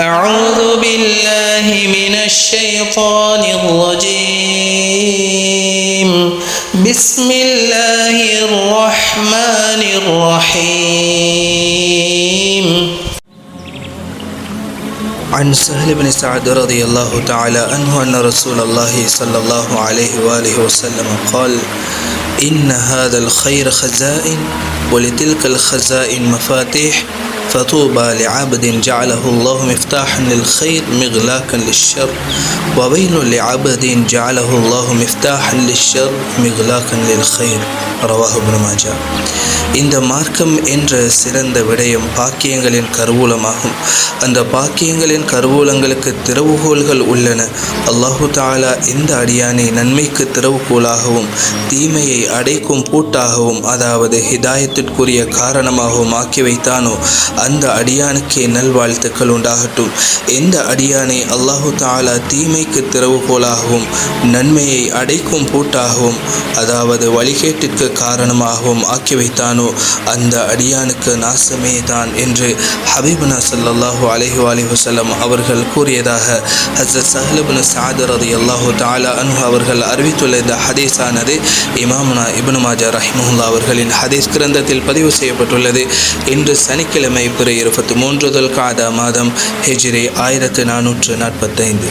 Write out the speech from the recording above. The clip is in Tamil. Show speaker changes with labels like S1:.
S1: أعوذ بالله من الشيطان الرجيم. بسم الله الرحمن الرحيم. عن سهل بن سعد رضي الله تعالى عنه أن رسول الله صلى الله عليه وآله وسلم قال: إن هذا الخير خزائن ولتلك الخزائن مفاتيح فطوبى لعبد جعله الله مفتاحا للخير مغلاقا للشر وويل لعبد جعله الله مفتاحا للشر مغلاقا للخير. رواه ابن ماجه. இந்த மார்க்கம் என்ற சிறந்த விடயம் பாக்கியங்களின் கருவூலமாகும். அந்த பாக்கியங்களின் கருவூலங்களுக்கு திறவுகோள்கள் உள்ளன. அல்லாஹு தாலா இந்த அடியானை நன்மைக்கு திறவுகோலாகவும் தீமையை அடைக்கும் பூட்டாகவும், அதாவது ஹிதாயத்திற்குரிய காரணமாகவும் ஆக்கி வைத்தானோ அந்த அடியானுக்கே நல்வாழ்த்துக்கள் உண்டாகட்டும். எந்த அடியானை அல்லாஹு தாலா தீமைக்கு திறவுகோலாகவும் நன்மையை அடைக்கும் பூட்டாகவும், அதாவது வழிகேட்டிற்கு காரணமாகவும் ஆக்கி வைத்தானோ அந்த அடியானுக்கு நாசமே தான் என்று ஹபீபுனா ஸல்லல்லாஹு அலைஹி வஸல்லம் அவர்கள் கூறியதாக ஹஸரத் ஸஹ்ல் இப்னு ஸஅத் ரலியல்லாஹு தஆலா அன்ஹு அவர்கள் அறிவித்துள்ள இந்த ஹதீஸானது இமாமுனா இப்னு மாஜா ரஹிமஹுல்லாஹ் அவர்களின் ஹதீஸ் கிரந்தத்தில் பதிவு செய்யப்பட்டுள்ளது. இன்று சனிக்கிழமை பிறை 23 துல்காதா மாதம் ஹிஜ்ரி 1445.